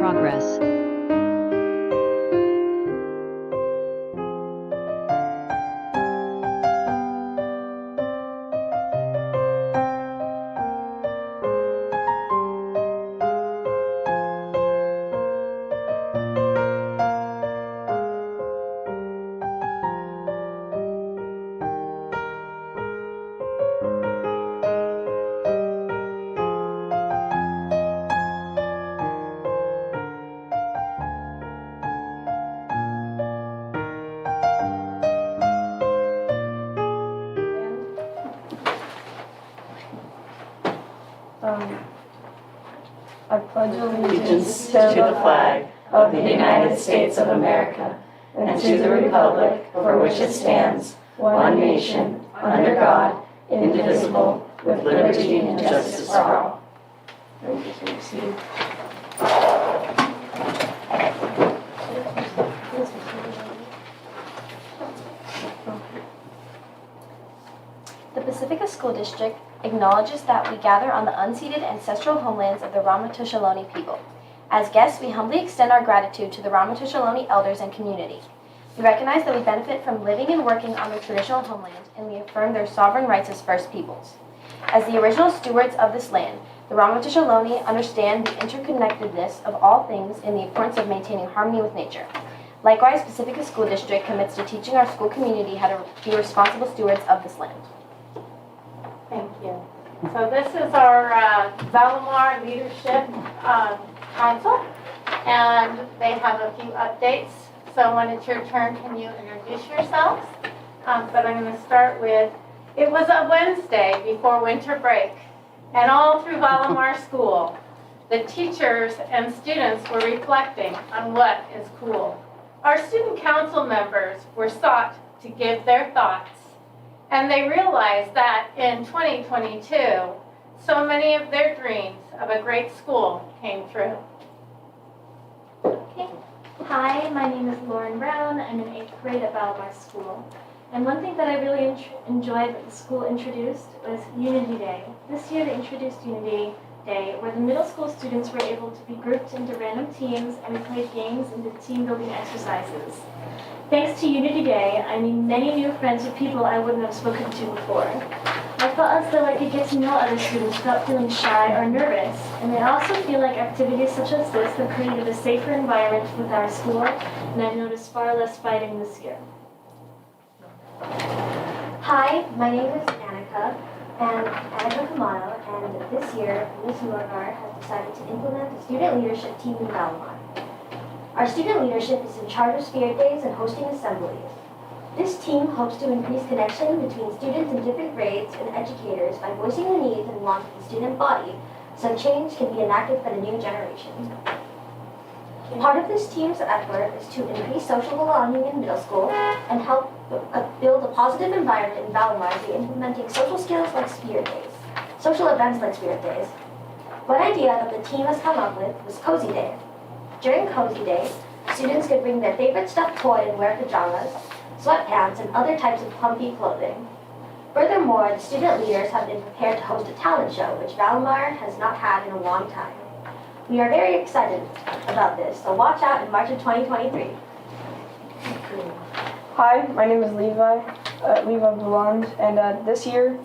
progress. I pledge allegiance to the flag of the United States of America and to the republic for which it stands, one nation, under God, indivisible, with liberty and justice for all. The Pacifica School District acknowledges that we gather on the unceded ancestral homelands of the Ramaytush Ohlone people. As guests, we humbly extend our gratitude to the Ramaytush Ohlone elders and community. We recognize that we benefit from living and working on their traditional homeland, and we affirm their sovereign rights as First Peoples. As the original stewards of this land, the Ramaytush Ohlone understand the interconnectedness of all things and the importance of maintaining harmony with nature. Likewise, Pacifica School District commits to teaching our school community how to be responsible stewards of this land. Thank you. So this is our Valamar Leadership Council, and they have a few updates. So when it's your turn, can you introduce yourselves? But I'm going to start with, it was a Wednesday before winter break, and all through Valamar School, the teachers and students were reflecting on what is cool. Our student council members were sought to give their thoughts, and they realized that in 2022, so many of their dreams of a great school came true. Okay. Hi, my name is Lauren Brown. I'm in 8th grade at Valamar School. And one thing that I really enjoyed that the school introduced was Unity Day. This year they introduced Unity Day, where the middle school students were able to be grouped into random teams, and we played games and did team building exercises. Thanks to Unity Day, I made many new friends with people I wouldn't have spoken to before. I felt as though I could get to know other students without feeling shy or nervous, and I also feel like activities such as this have created a safer environment with our school, and I've noticed far less fighting this year. Hi, my name is Annika Kamano, and this year, Ms. Morgar has decided to implement the student leadership team in Valamar. Our student leadership is in charge of Spirit Days and hosting assemblies. This team hopes to increase connection between students in different grades and educators by voicing the needs and wants of the student body, so change can be enacted for the new generation. Part of this team's effort is to increase social belonging in middle school and help build a positive environment in Valamar by implementing social skills like Spirit Days, social events like Spirit Days. One idea that the team has come up with was Cozy Day. During Cozy Day, students could bring their favorite stuffed toy and wear pajamas, sweatpants, and other types of comfy clothing. Furthermore, the student leaders have been prepared to host a talent show, which Valamar has not had in a long time. We are very excited about this, so watch out in March of 2023. Hi, my name is Levi Bouland, and this year,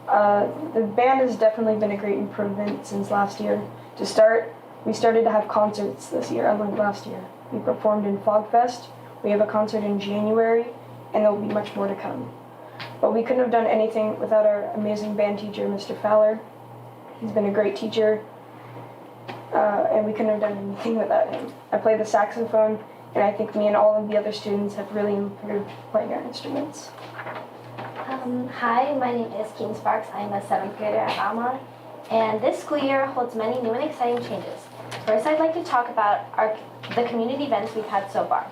the band has definitely been a great improvement since last year. To start, we started to have concerts this year, unlike last year. We performed in Fogfest, we have a concert in January, and there will be much more to come. But we couldn't have done anything without our amazing band teacher, Mr. Fowler. He's been a great teacher, and we couldn't have done anything without him. I play the saxophone, and I think me and all of the other students have really improved playing our instruments. Hi, my name is King Sparks. I'm a 7th grader at Valamar, and this school year holds many new and exciting changes. First, I'd like to talk about the community events we've had so far.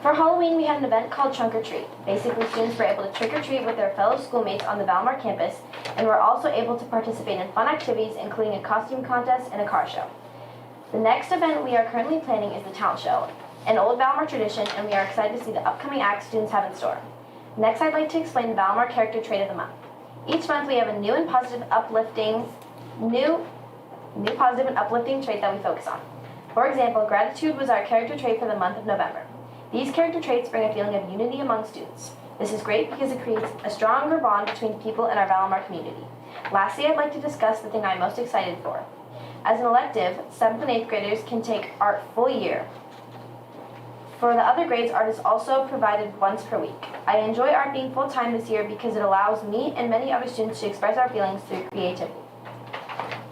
For Halloween, we had an event called Trunk or Treat. Basically, students were able to trick or treat with their fellow schoolmates on the Valamar campus, and were also able to participate in fun activities, including a costume contest and a car show. The next event we are currently planning is the talent show, an old Valamar tradition, and we are excited to see the upcoming acts students have in store. Next, I'd like to explain the Valamar character trait of the month. Each month, we have a new positive and uplifting trait that we focus on. For example, gratitude was our character trait for the month of November. These character traits bring a feeling of unity among students. This is great because it creates a stronger bond between people in our Valimar community. Lastly, I'd like to discuss the thing I'm most excited for. As an elective, 7th and 8th graders can take art full year. For the other grades, art is also provided once per week. I enjoy art being full-time this year because it allows me and many other students to express our feelings through creativity.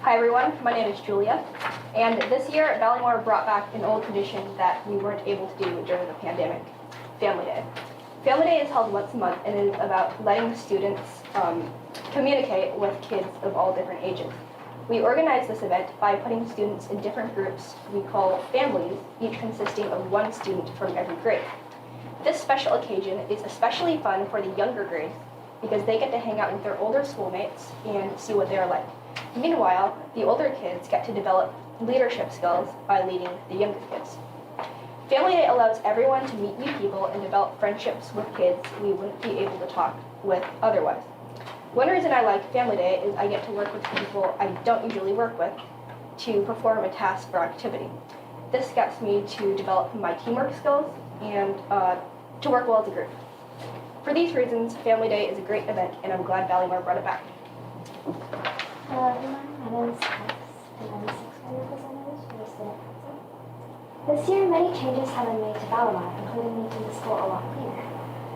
Hi everyone, my name is Julia, and this year Valimar brought back an old tradition that we weren't able to do during the pandemic, Family Day. Family Day is held once a month and it is about letting students communicate with kids of all different ages. We organize this event by putting students in different groups we call families, each consisting of one student from every grade. This special occasion is especially fun for the younger grades because they get to hang out with their older schoolmates and see what they are like. Meanwhile, the older kids get to develop leadership skills by leading the younger kids. Family Day allows everyone to meet new people and develop friendships with kids we wouldn't be able to talk with otherwise. One reason I like Family Day is I get to work with people I don't usually work with to perform a task or activity. This gets me to develop my teamwork skills and to work well as a group. For these reasons, Family Day is a great event and I'm glad Valimar brought it back. Hello everyone, my name is Alex, and I'm a 6th grade representative for the Student Council. This year, many changes have been made to Valimar, including making the school a lot cleaner.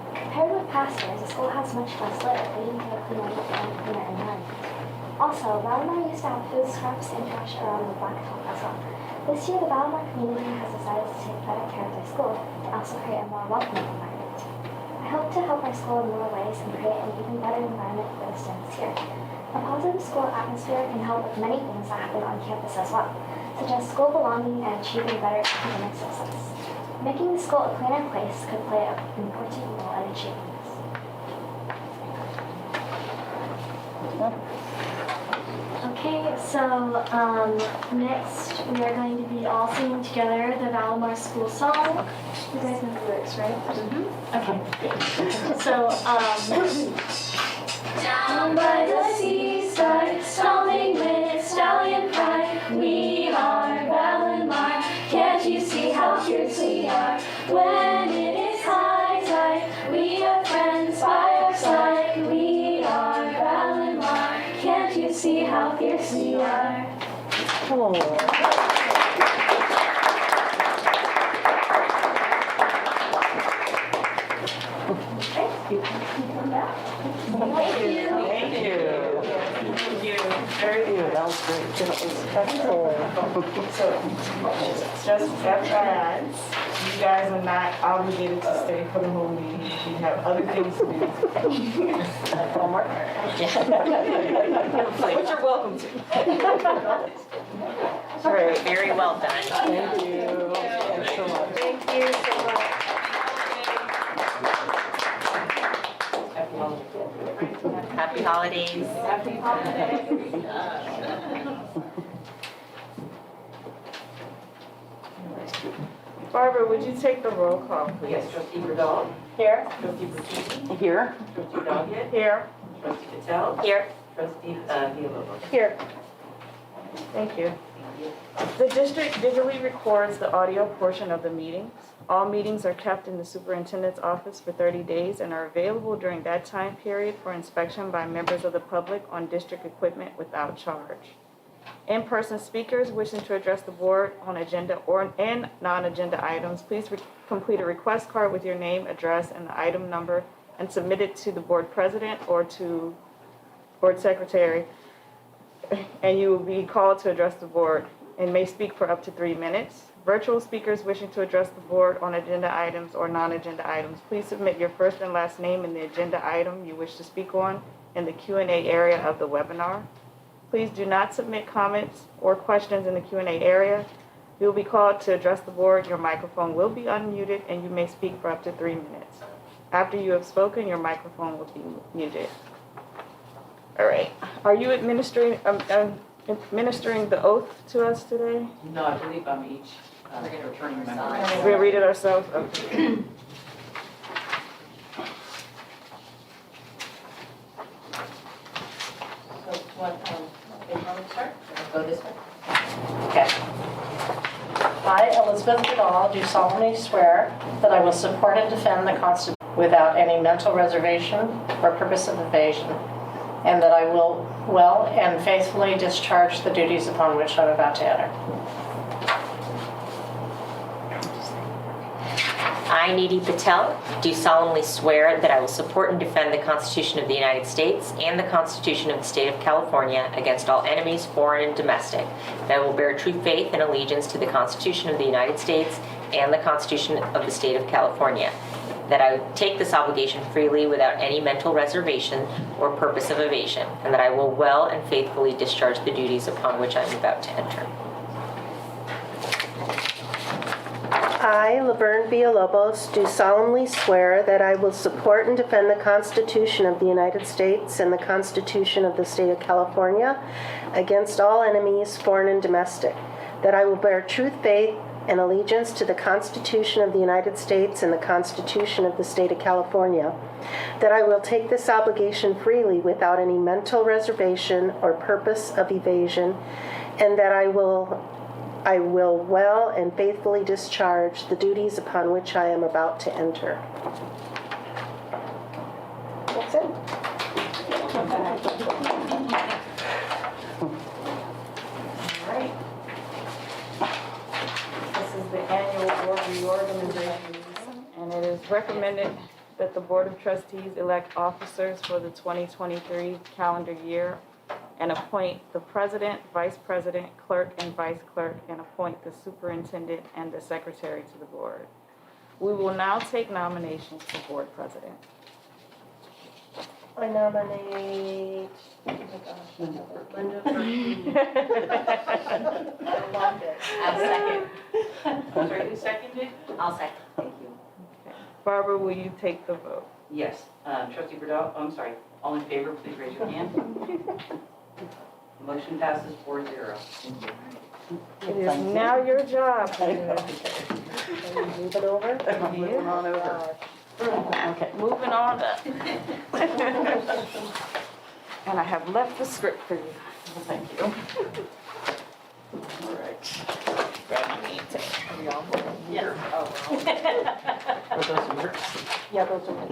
Compared with past years, the school has much less litter, leading to a cleaner and cleaner environment. Also, Valimar used to have food scraps and trash around the blacktop as well. This year, the Valimar community has decided to take better care of their school and also create a more welcoming environment. I hope to help our school in more ways and create an even better environment for the students here. A positive school atmosphere can help with many things that happen on campus as well, such as school belonging and achieving better academic success. Making the school a cleaner place could play an important role in achieving this. Okay, so next we are going to be all singing together the Valimar school song. You guys know the lyrics, right? Okay. So, down by the seaside, stomping with stallion pride, we are Valimar. Can't you see how fierce we are? When it is high tide, we are friends by our side. We are Valimar. Can't you see how fierce we are? Very good. That was great. That was excellent. So, just FYI, you guys are not obligated to stay for the whole meeting. You have other things to do. Homework? But you're welcome to. All right. Very well done. Thank you. Thanks so much. Thank you so much. Happy holidays. Happy holidays. Barbara, would you take the roll call, please? Yes, trustee Burdell. Here. Trustee Burkini. Here. Trustee Doggett. Here. Trustee Patel. Here. Trustee Villalobos. Here. Thank you. The district digitally records the audio portion of the meetings. All meetings are kept in the superintendent's office for 30 days and are available during that time period for inspection by members of the public on district equipment without charge. In-person speakers wishing to address the board on agenda and non-agenda items, please complete a request card with your name, address, and the item number and submit it to the board president or to board secretary, and you will be called to address the board and may speak for up to 3 minutes. Virtual speakers wishing to address the board on agenda items or non-agenda items, please submit your first and last name and the agenda item you wish to speak on in the Q&A area of the webinar. Please do not submit comments or questions in the Q&A area. You will be called to address the board. Your microphone will be unmuted and you may speak for up to 3 minutes. After you have spoken, your microphone will be muted. All right. Are you administering the oath to us today? No, I believe I'm each returning member. We're going to read it ourselves? Okay. So, want to start? Go this way. Okay. Elizabeth Goodall, do solemnly swear that I will support and defend the Constitution without any mental reservation or purpose of evasion, and that I will well and faithfully discharge the duties upon which I'm about to enter. I, Neeti Patel, do solemnly swear that I will support and defend the Constitution of the United States and the Constitution of the State of California against all enemies, foreign and domestic. That I will bear true faith and allegiance to the Constitution of the United States and the Constitution of the State of California. That I will take this obligation freely without any mental reservation or purpose of evasion, and that I will well and faithfully discharge the duties upon which I am about to enter. I, Laverne Villalobos, do solemnly swear that I will support and defend the Constitution of the United States and the Constitution of the State of California against all enemies, foreign and domestic. That I will bear true faith and allegiance to the Constitution of the United States and the Constitution of the State of California. That I will take this obligation freely without any mental reservation or purpose of evasion, and that I will well and faithfully discharge the duties upon which I am about to enter. That's it. Right. This is the annual board reorganization meeting, and it is recommended that the Board of Trustees elect officers for the 2023 calendar year and appoint the president, vice president, clerk, and vice clerk, and appoint the superintendent and the secretary to the board. We will now take nominations for board president. I nominate Linda I'll second. Sorry, who seconded? I'll second. Thank you. Barbara, will you take the vote? Yes, trustee Bordeaux, I'm sorry, all in favor, please raise your hand. Motion passes 4-0. Thank you. It is now your job. Move it over? Moving on over. Okay, moving on up. And I have left the script for you. Thank you. All right. Grab your name tag. Are we all here? Oh. Are those yours? Yeah, those are mine.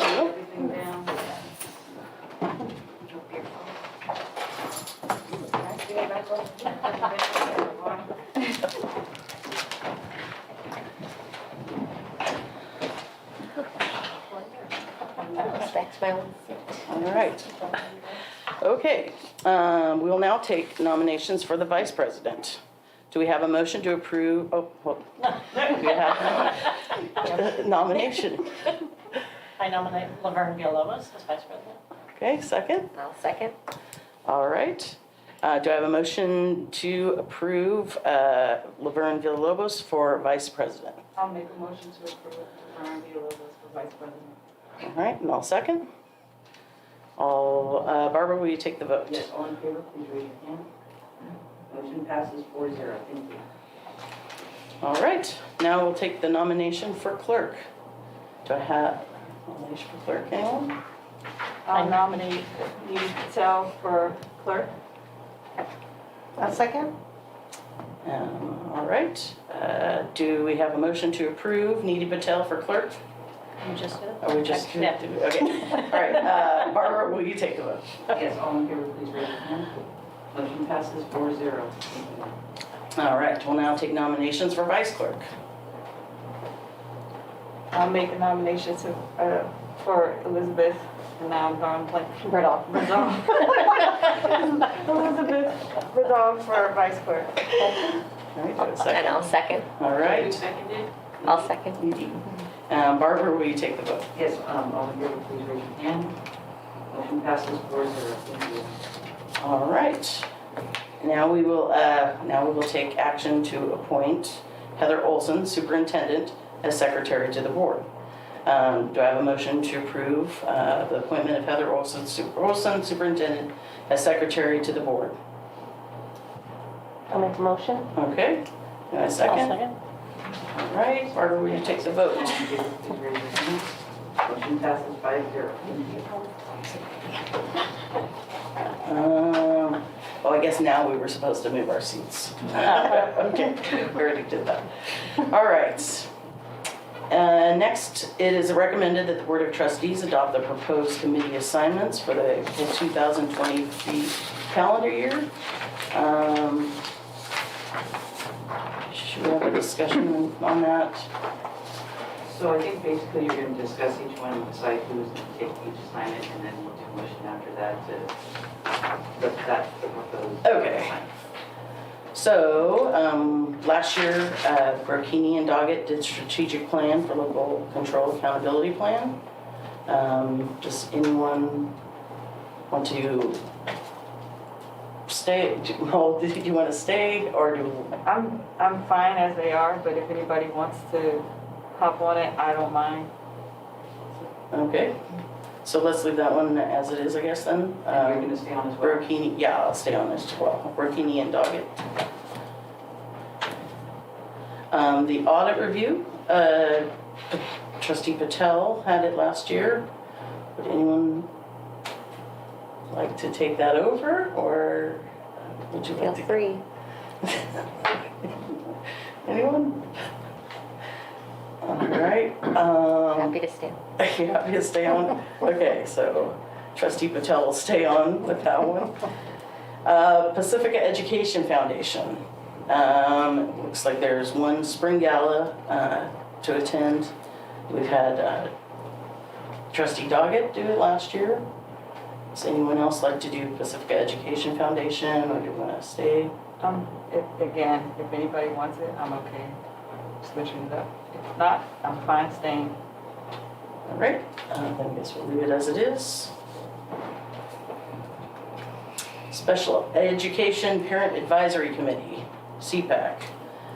Everything down. All right. Okay, we will now take nominations for the vice president. Do we have a motion to approve? Oh, well, do we have a nomination? I nominate Laverne Villalobos as vice president. Okay, second. I'll second. All right. Do I have a motion to approve Laverne Villalobos for vice president? I'll make a motion to approve Laverne Villalobos for vice president. All right, and I'll second. Barbara, will you take the vote? Yes, all in favor, please raise your hand. Motion passes 4-0. Thank you. All right, now we'll take the nomination for clerk. Do I have a nomination for clerk, anyone? I'll nominate Neeti Patel for clerk. A second. All right, do we have a motion to approve Neeti Patel for clerk? You just did it? Or we just? Yeah. Okay, all right, Barbara, will you take the vote? Yes, all in favor, please raise your hand. Motion passes 4-0. Thank you. All right, we'll now take nominations for vice clerk. I'll make a nomination for Elizabeth, and now I'm going blank. Riddle. Elizabeth Riddle for vice clerk. All right, do I have a And second? I'll second. All Who right, seconded? I'll second. Barbara, will you take the vote? Yes, all in favor, please raise your hand. Motion passes 4-0. Thank you. All right. Now we will take action to appoint Heather Olson, superintendent, as secretary to the board. Do I have a motion to approve the appointment of Heather Olson, superintendent, as secretary to the board? I'll make a motion. Okay. Do I have a second? I'll second. right, Barbara, will you take the vote? Thank you. Please raise your hand. Motion passes 5-0. Well, I guess now we were supposed to move our seats. Okay, we already did that. All right. Next, it is recommended that the Board of Trustees adopt the proposed committee assignments for the 2023 calendar year. Should we have a discussion on that? So I think basically you're going to discuss each one and decide who's going to take each assignment, and then we'll do a motion after that to that's the proposed. Okay. assignment. So, last year, Brokini and Doggett did strategic plan for local control accountability plan. Does anyone want to stay? Well, do you want to stay or do? I'm fine as they are, but if anybody wants to hop on it, I don't mind. Okay. So let's leave that one as it is, I guess, then. And you're going to stay on as well? Brokini, yeah, I'll stay on this as well. Brokini and Doggett. The audit review, Trustee Patel had it last year. Would anyone like to take that over, or would you Feel like to? free. Anyone? All right. Happy to stay. You happy to stay on? Okay, so Trustee Patel will stay on with that one. Pacifica Education Foundation. Looks like there's one spring gala to attend. We've had Trustee Doggett do it last year. Does anyone else like to do Pacifica Education Foundation, or do you want to stay? If anybody wants it, I'm okay switching it up. If not, I'm fine staying. All right, then I guess we'll leave it as it is. Special Education Parent Advisory Committee, CPAC.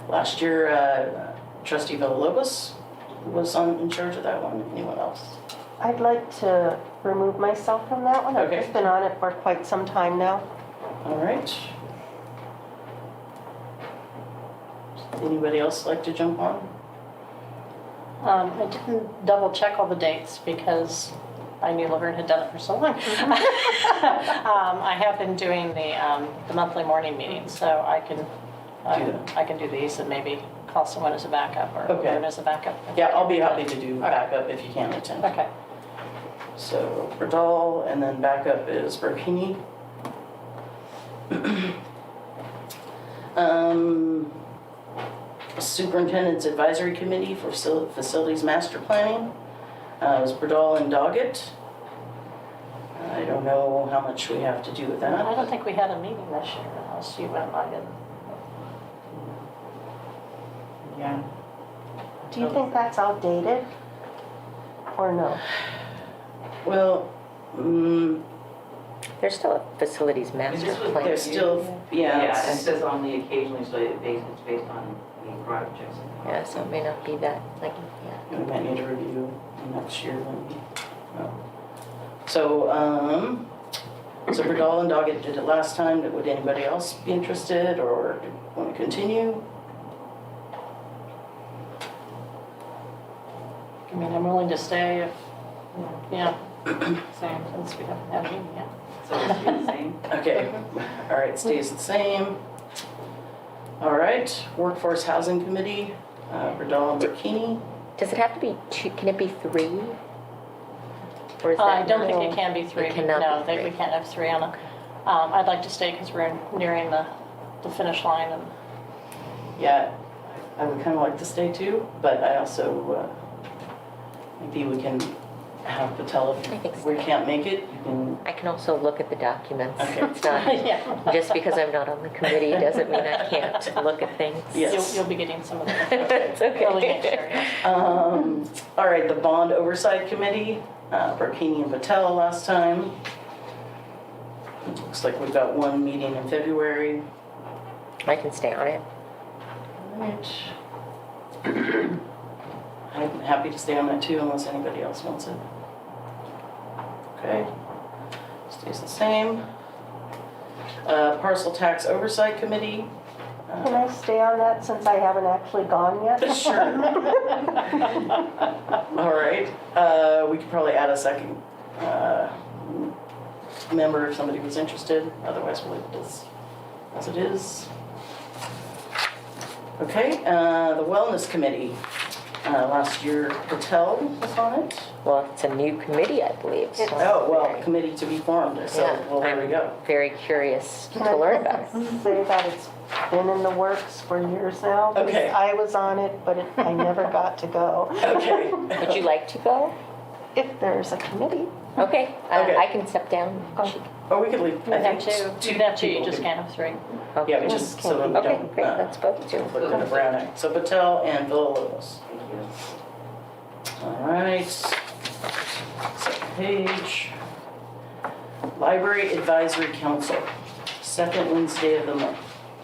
Last year, Trustee Villalobos was in charge of that one. Anyone else? I'd like to remove myself from that one. I've Okay. just been on it for quite some time now. All right. Anybody else like to jump on? I didn't double check all the dates because I knew Laverne had done it for so long. I have been doing the monthly morning meetings, so I can do these and maybe call someone as a backup or Okay. Laverne as a backup. Yeah, I'll be happy to do backup if you can't attend. Okay. So Bradal, and then backup is Burkini. Superintendent's Advisory Committee for Facilities Master Planning is Bradal and Doggett. I don't know how much we have to do with I that. don't think we had a meeting this year unless you went by it. Yeah. Do you think that's outdated? Or no? Well, There's still a facilities master This was- plan. there's still, Yeah, and it it's- says only occasionally, so it's based on the projects. Yeah, so it may not be that, like, yeah. we might need to review next year then. Oh. So, so Bradal and Doggett did it last time. Would anybody else be interested or want to continue? I mean, I'm willing to stay if, yeah, same, since we haven't had a meeting yet. So it's the same. Okay, all right, stays the same. All right, Workforce Housing Committee, Bradal and Burkini. Does it have to be two, can it be three? Or is I that don't not- think it can be three. It cannot No, be we three. can't have three on a, I'd like to stay because we're nearing the finish line and Yeah, I would kind of like to stay too, but I also, maybe we can have Patel, I think if so. we can't make it, you can, I can also look at the documents. Okay. It's not, yeah. just because I'm not on the committee doesn't mean I can't look at things. Yes. You'll be getting some of the It's early next year, okay. yes. all right, the Bond Oversight Committee, Burkini and Patel last time. Looks like we've got one meeting in February. I can stay on it. All right. I'm happy to stay on that too unless anybody else wants it. Okay, stays the same. Parcel Tax Oversight Committee, Can I stay on that since I haven't actually gone yet? Sure. All right, we could probably add a second member if somebody was interested, otherwise we'll leave it as it is. Okay, the Wellness Committee, last year Patel was on it. Well, it's a new committee, I believe. So Oh, well, committee to be formed, so, Yeah, well, there we go. I'm very curious to learn about it. Say that it's been in the works for years now. because Okay. I was on it, but I never got to go. Okay. Would you like to go? If there's a committee. Okay, Okay. I can step down. Or we could leave, You I have think, two, you have two, you people just could- can't have three. Yeah, we just, so that we Okay, don't, great, let's vote too. put it in the Brown Act. So Patel and Villalobos. All right. Second page. Library Advisory Council, second Wednesday of the month.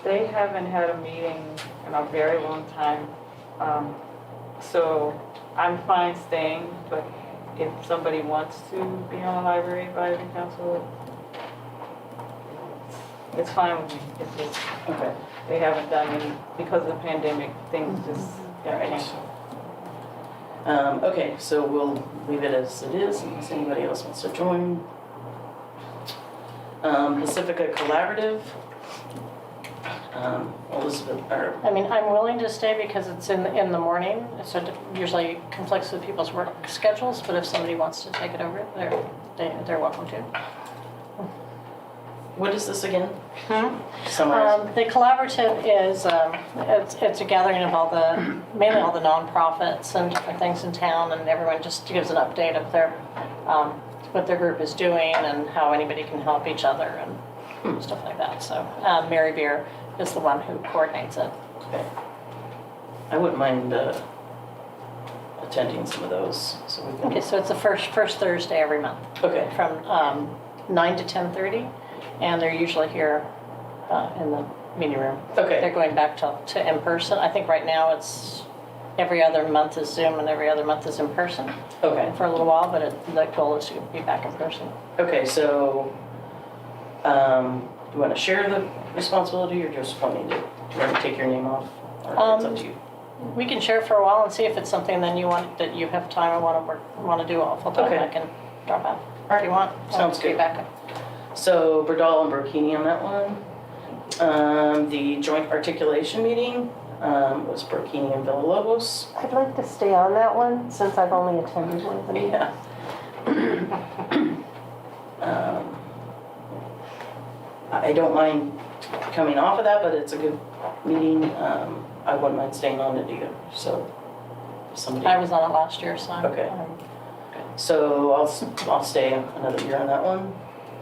They haven't had a meeting in a very long time. So I'm fine staying, but if somebody wants to be on the library advisory council, it's fine with me. It's just, Okay. they haven't done any, because of the pandemic, things just got Right. canceled. Okay, so we'll leave it as it is unless anybody else wants to join. Pacifica Collaborative. Elizabeth, or, I mean, I'm willing to stay because it's in the morning, so it usually conflicts with people's work schedules, but if somebody wants to take it over, they're welcome to. what is this again? Summarize. The collaborative is, it's a gathering of mainly all the nonprofits and different things in town, and everyone just gives an update of what their group is doing and how anybody can help each other and stuff like that. So Mary Beer is the one who coordinates it. Okay. I wouldn't mind attending some of those, so we can. Okay, so it's the first Thursday every month Okay. from 9 to 10:30, and they're usually here in the meeting room. Okay. They're going back to in person. I think right now it's every other month is Zoom and every other month is in person Okay. for a little while, but the goal is to be back in person. Okay, so, do you want to share the responsibility or just want me to, do you want to take your name off? Or it's up to you. We can share for a while and see if it's something then that you have time and want to do all full time. Okay. I can drop out if you want. I'll Sounds just be good. back. So Berdal and Burkini on that one. The joint articulation meeting was Burkini and Villalobos. I'd like to stay on that one since I've only attended one of the meetings. Yeah. I don't mind coming off of that, but it's a good meeting. I wouldn't mind staying on it either, so if somebody. I was on it last year, so. Okay. So I'll stay another year on that one.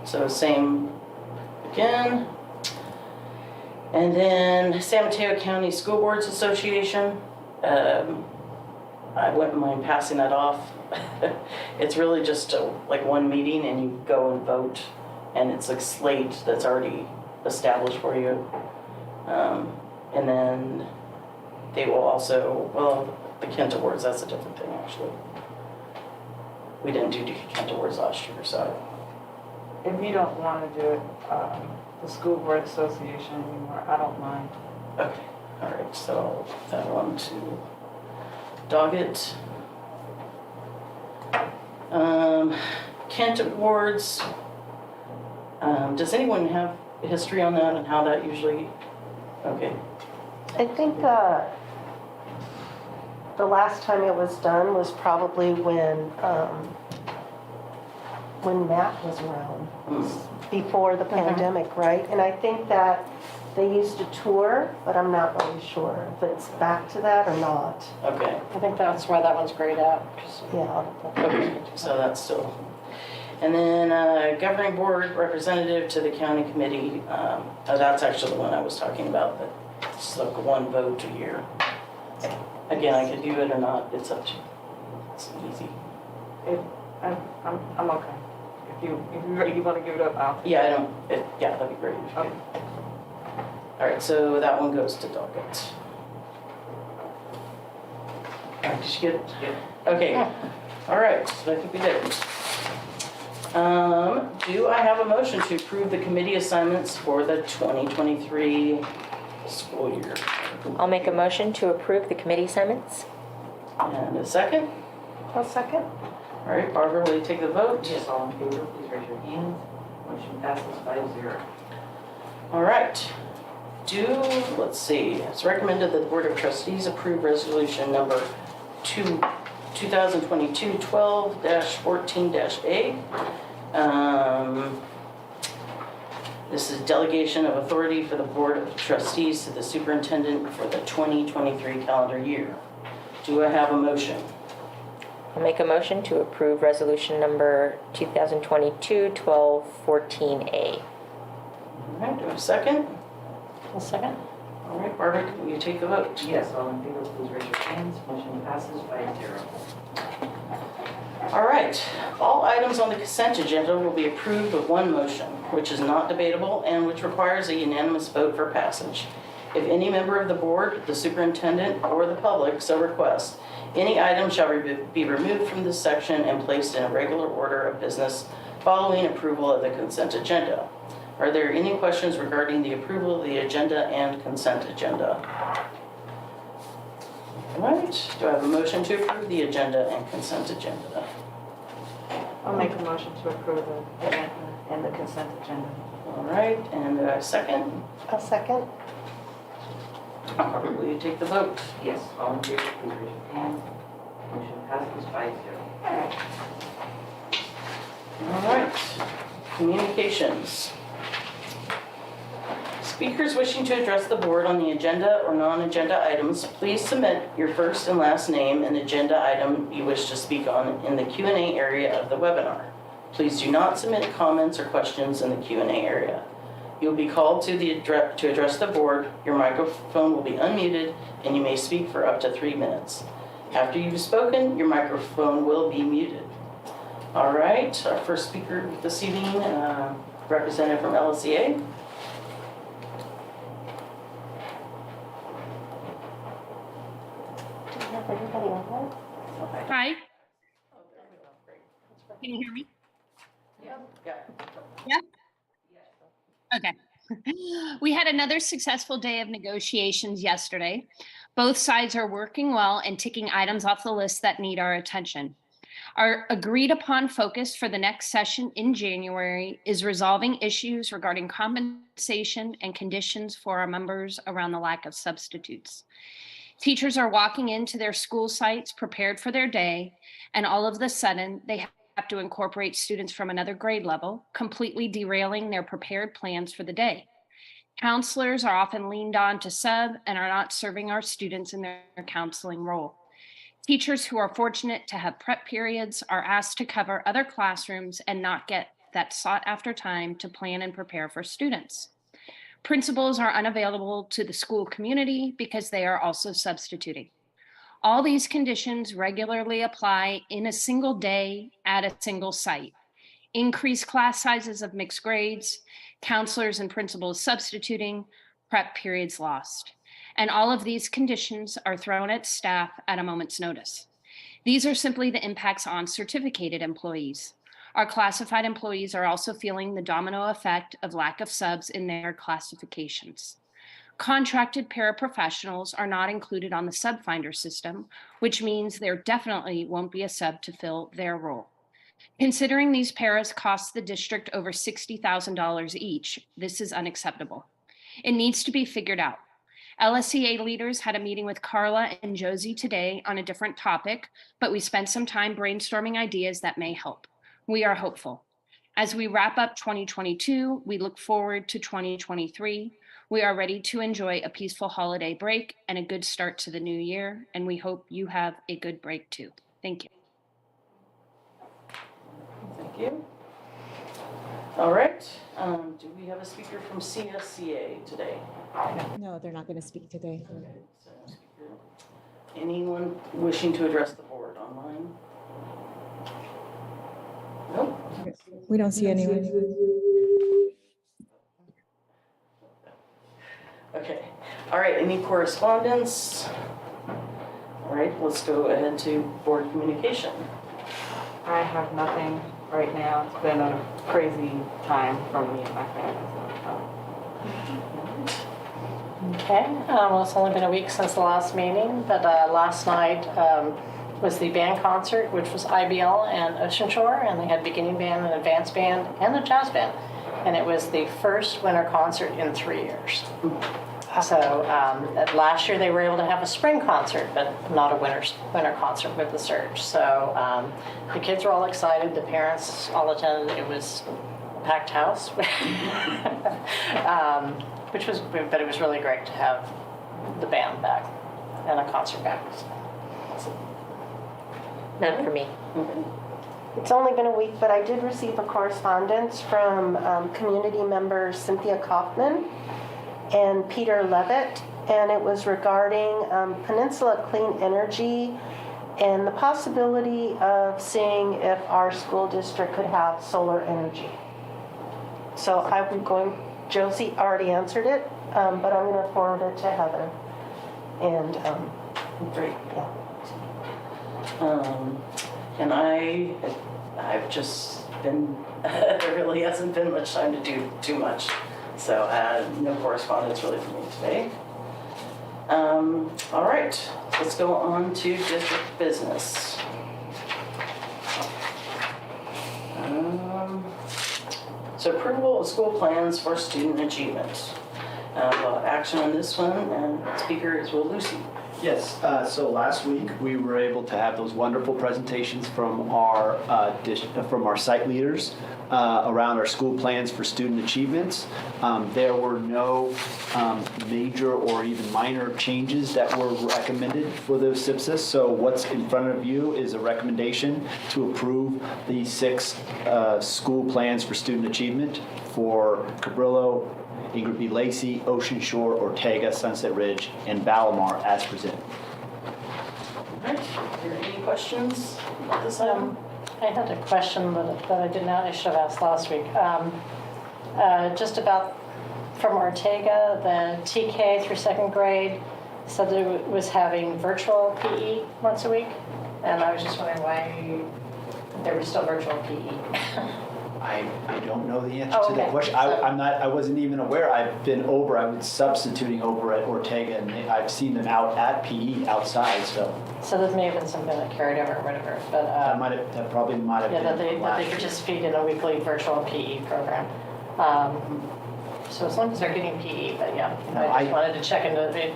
So same again. And then San Mateo County School Boards Association. I wouldn't mind passing that off. It's really just like one meeting and you go and vote, and it's a slate that's already established for you. And then they will also, well, the Kent Awards, that's a different thing actually. We didn't do Kent Awards last year, so. If you don't want to do it, the School Board Association anymore, I don't mind. Okay, all right, so that one to Doggett. Kent Awards. Does anyone have a history on that and how that usually, okay. I think the last time it was done was probably when Matt was around, before the pandemic, right? And I think that they used to tour, but I'm not really sure if it's back to that or not. Okay, I think that's why that one's grayed out. 'Cause Yeah. okay, so that's still. And then governing board representative to the county committee, that's actually the one I was talking about, that it's like one vote a year. Again, I could do it or not, it's up to you. It's easy. I'm okay. If you want to give it up, I'll. Yeah, yeah, that'd be great. If you could. All right, so that one goes to Doggett. All right, did you get it? Okay, all right, so I think we did it. Do I have a motion to approve the committee assignments for the 2023 school year. I'll make a motion to approve the committee assignments. And a second? I'll second. All right, Barbara, will you take the vote? Yes, all in favor, please raise your hand. Motion passes 5-0. All right. Let's see, it's recommended that the Board of Trustees approve resolution number 2022-12-14-A. This is delegation of authority for the Board of Trustees to the superintendent for the 2023 calendar year. Do I have a motion? I'll make a motion to approve resolution number 2022-12-14A. All right, do I have a second? I'll second. All right, Barbara, will you take the vote? Yes, all in favor, please raise your hands. Motion passes 5-0. All right, all items on the consent agenda will be approved with one motion, which is not debatable and which requires a unanimous vote for passage. If any member of the board, the superintendent, or the public so requests, any item shall be removed from this section and placed in a regular order of business following approval of the consent agenda. Are there any questions regarding the approval of the agenda and consent agenda? All right, do I have a motion to approve the agenda and consent agenda? I'll make a motion to approve the agenda and the consent agenda. All right, and do I have a second? I'll second. Will you take the vote? Yes, all in favor, please raise your hand. Motion passes 5-0. All right, communications. Speakers wishing to address the board on the agenda or non-agenda items, please submit your first and last name and agenda item you wish to speak on in the Q&A area of the webinar. Please do not submit comments or questions in the Q&A area. You'll be called to address the board. Your microphone will be unmuted and you may speak for up to 3 minutes. After you've spoken, your microphone will be muted. All right, our first speaker this evening, representative from LSEA. Hi. Can you hear me? Yeah. Okay. We had another successful day of negotiations yesterday. Both sides are working well and ticking items off the list that need our attention. Our agreed upon focus for the next session in January is resolving issues regarding compensation and conditions for our members around the lack of substitutes. Teachers are walking into their school sites prepared for their day, and all of a sudden they have to incorporate students from another grade level, completely derailing their prepared plans for the day. Counselors are often leaned on to sub and are not serving our students in their counseling role. Teachers who are fortunate to have prep periods are asked to cover other classrooms and not get that sought after time to plan and prepare for students. Principals are unavailable to the school community because they are also substituting. All these conditions regularly apply in a single day at a single site. Increased class sizes of mixed grades, counselors and principals substituting, prep periods lost. And all of these conditions are thrown at staff at a moment's notice. These are simply the impacts on certificated employees. Our classified employees are also feeling the domino effect of lack of subs in their classifications. Contracted paraprofessionals are not included on the sub finder system, which means there definitely won't be a sub to fill their role. Considering these paras cost the district over $60,000 each, this is unacceptable. It needs to be figured out. LSEA leaders had a meeting with Carla and Josie today on a different topic, but we spent some time brainstorming ideas that may help. We are hopeful. As we wrap up 2022, we look forward to 2023. We are ready to enjoy a peaceful holiday break and a good start to the new year, and we hope you have a good break too. Thank you. Thank you. All right, do we have a speaker from CSCA today? No, they're not going to speak today. Anyone wishing to address the board online? Nope. We don't see anyone. Okay, all right, any correspondence? All right, let's go ahead to board communication. I have nothing right now. It's been a crazy time for me and my family. So, Okay, well, it's only been a week since the last meeting, but last night was the band concert, which was IBL and Ocean Shore, and they had beginning band and advanced band and a jazz band. And it was the first winter concert in 3 years. So last year they were able to have a spring concert, but not a winter concert with the surge. So the kids were all excited, the parents all attended. It was a packed house, but it was really great to have the band back and a concert back. None for me. It's only been a week, but I did receive a correspondence from community members Cynthia Kaufman and Peter Levitt, and it was regarding Peninsula Clean Energy and the possibility of seeing if our school district could have solar energy. So I'm going, Josie already answered it, but I'm going to forward it to Heather. And Great. yeah. And I've just been, there really hasn't been much time to do too much. So no correspondence really for me today. All right, let's go on to district business. So approval of school plans for student achievement. We'll have action on this one, and speaker is Will Lucy. Yes, so last week we were able to have those wonderful presentations from our site leaders around our school plans for student achievements. There were no major or even minor changes that were recommended for those SIPSIS. So what's in front of you is a recommendation to approve the 6 school plans for student achievement for Cabrillo, Ingrid B. Lacey, Ocean Shore, Ortega, Sunset Ridge, and Valimar as presented. All right, are there any questions about this item? I had a question that I did not, I should have asked last week. Just about from Ortega, the TK through 2nd grade said that it was having virtual PE once a week, and I was just wondering why there was still virtual PE. I don't know the answer to that Okay. question. I wasn't even aware. I was substituting over at Ortega, and I've seen them out at PE outside. So this may have been something that carried over or whatever, but that probably might have been. that they participate in a weekly virtual PE program. So as long as they're getting PE, but yeah, I just wanted to check into it.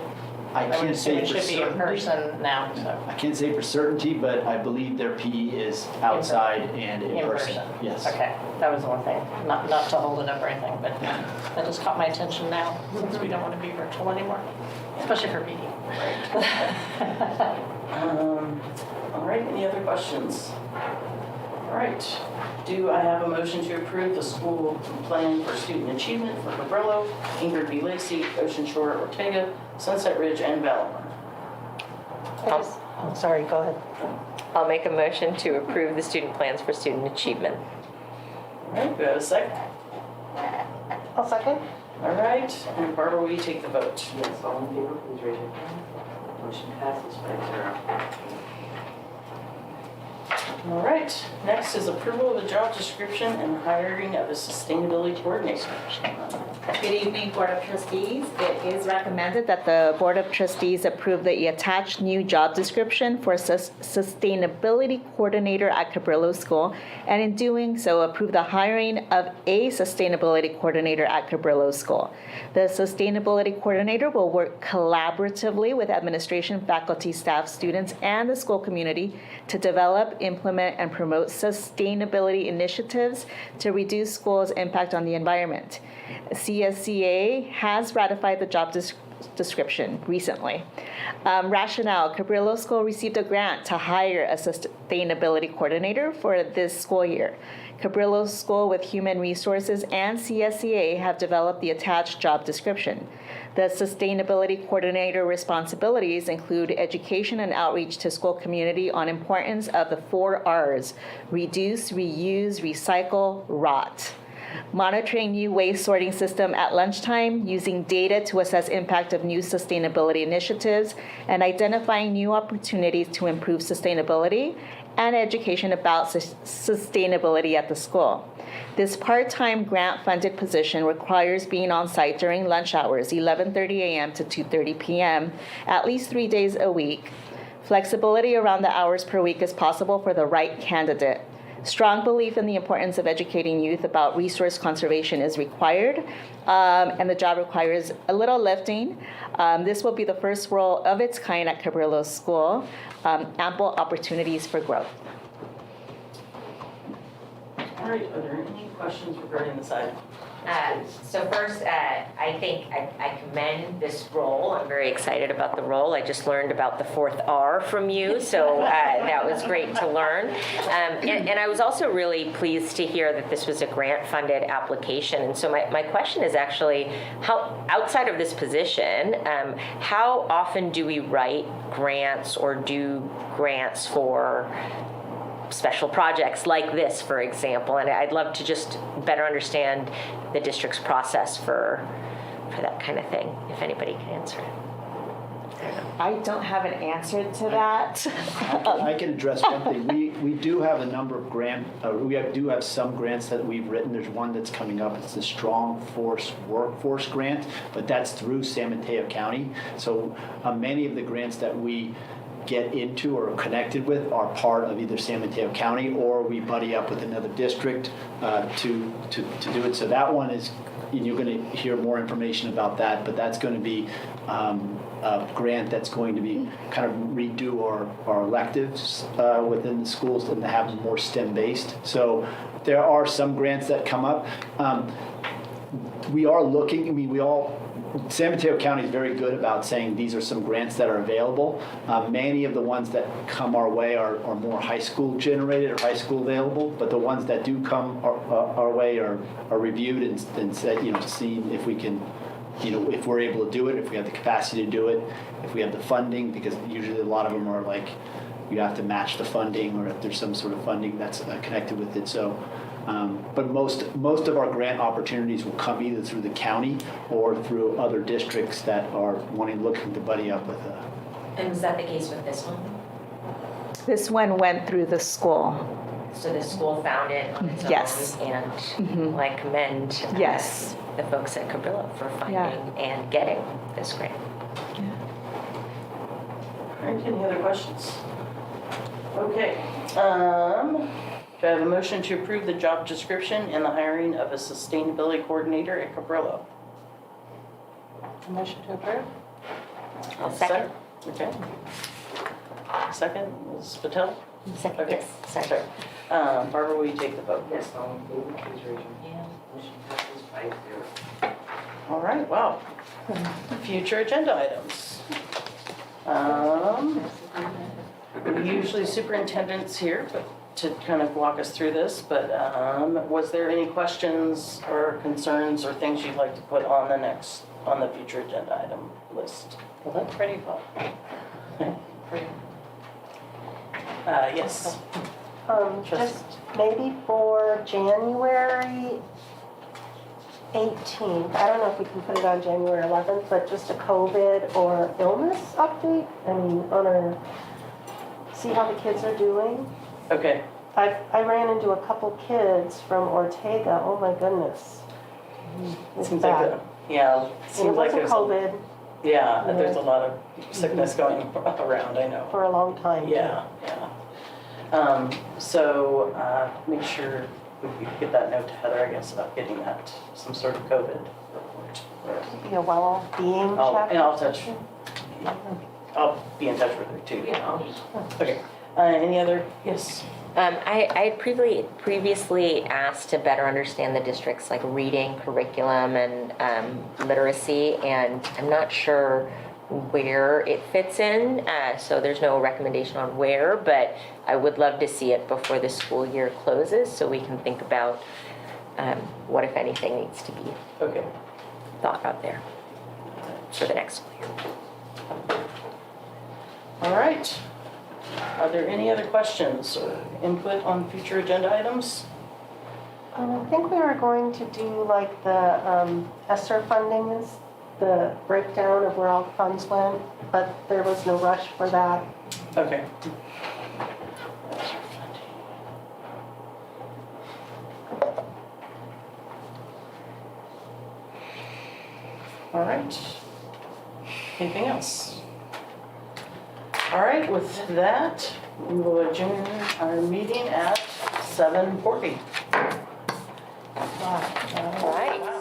I would can't assume say it for should be in person now. So I can't say for certainty, but I believe their PE is outside and in person. Yes. Okay, that was the one thing. Not to hold it up or anything, but that just caught my attention now since we don't want to be virtual anymore, especially for PE. All right, any other questions? All right, do I have a motion to approve the school plan for student achievement for Cabrillo, Ingrid B. Lacey, Ocean Shore, Ortega, Sunset Ridge, and Valimar? I'm sorry, go ahead. I'll make a motion to approve the student plans for student achievement. All right, do I have a second? I'll second. All right, and Barbara, will you take the vote? Yes, all in favor, please raise your hand. Motion passes 5-0. All right, next is approval of the job description and hiring of a sustainability coordinator. Good evening, Board of Trustees. It is recommended that the Board of Trustees approve the attached new job description for Sustainability Coordinator at Cabrillo School, and in doing so, approve the hiring of a Sustainability Coordinator at Cabrillo School. The Sustainability Coordinator will work collaboratively with administration, faculty, staff, students, and the school community to develop, implement, and promote sustainability initiatives to reduce schools' impact on the environment. CSCA has ratified the job description recently. Rationale: Cabrillo School received a grant to hire a sustainability coordinator for this school year. Cabrillo School with Human Resources and CSCA have developed the attached job description. The sustainability coordinator responsibilities include education and outreach to school community on importance of the 4 R's: reduce, reuse, recycle, rot. monitoring new waste sorting system at lunchtime, using data to assess impact of new sustainability initiatives, and identifying new opportunities to improve sustainability and education about sustainability at the school. This part-time grant-funded position requires being on site during lunch hours, 11:30 a.m. to 2:30 p.m., at least 3 days a week. Flexibility around the hours per week is possible for the right candidate. Strong belief in the importance of educating youth about resource conservation is required, and the job requires a little lifting. This will be the first role of its kind at Cabrillo School. Ample opportunities for growth. All right, are there any questions regarding this item? So first, I think I commend this role. I'm very excited about the role. I just learned about the fourth R from you, so that was great to learn. And I was also really pleased to hear that this was a grant-funded application. And so my question is actually, how outside of this position, how often do we write grants or do grants for special projects like this, for example? And I'd love to just better understand the district's process for that kind of thing, if anybody can answer it. I don't have an answer to that. I can address one thing. We do have a number of do have some grants that we've written. There's one that's coming up. It's the Strong Force Workforce Grant, but that's through San Mateo County. So many of the grants that we get into or connected with are part of either San Mateo County, or we buddy up with another district to do it. So that one is, you're going to hear more information about that, but that's going to be a grant that's going to be kind of redo our electives within the schools and to have them more STEM based. So there are some grants that come up. We are looking, San Mateo County is very good about saying these are some grants that are available. Many of the ones that come our way are more high school generated or high school available, but the ones that do come our way are reviewed and said, seen if we can, if we're able to do it, if we have the capacity to do it, if we have the funding, because usually a lot of them are like, you have to match the funding, or if there's some sort of funding that's connected with it. So. But most of our grant opportunities will come either through the county or through other districts that are looking to buddy up with a. And was that the case with this one? This one went through the school. So the school found it on its Yes. own, and I commend Yes. the folks at Cabrillo for finding and getting this grant. All right, any other questions? Okay. Do I have a motion to approve the job description and the hiring of a sustainability coordinator at Cabrillo? Motion to approve? I'll second. Okay. Second, Ms. Patel? Second, Okay. yes, sorry. Barbara, will you take the vote? Yes, all in favor, please raise your hand. Motion passes 5-0. All right, wow. Future agenda items. Usually superintendent's here, but to kind of walk us through this, but was there any questions or concerns or things you'd like to put on the future agenda item list? Well, that's pretty fun. Yes. Just maybe for January 18th, I don't know if we can put it on January 11th, but just a COVID or illness update. See how the kids are doing. Okay. I ran into a couple kids from Ortega. Oh my goodness. It's Seems bad. like yeah. And it Seems like wasn't there's COVID yeah, there's a lot of sickness going around. I know. for a long time. Yeah. So make sure we get that note to Heather, I guess, about getting that some sort of COVID report. Be a well-being check. And I'll be in touch with her too. Okay. Any other? Yes. I had previously asked to better understand the district's reading curriculum and literacy, and I'm not sure where it fits in. So there's no recommendation on where, but I would love to see it before the school year closes, so we can think about what, if anything, needs to be thought about there for the next school year. All right. Are there any other questions or input on future agenda items? And I think we were going to do like the ESSER funding is the breakdown of where all the funds went, but there was no rush for that. Okay. All right. Anything else? All right, with that, we will adjourn our meeting at 7:40. All right.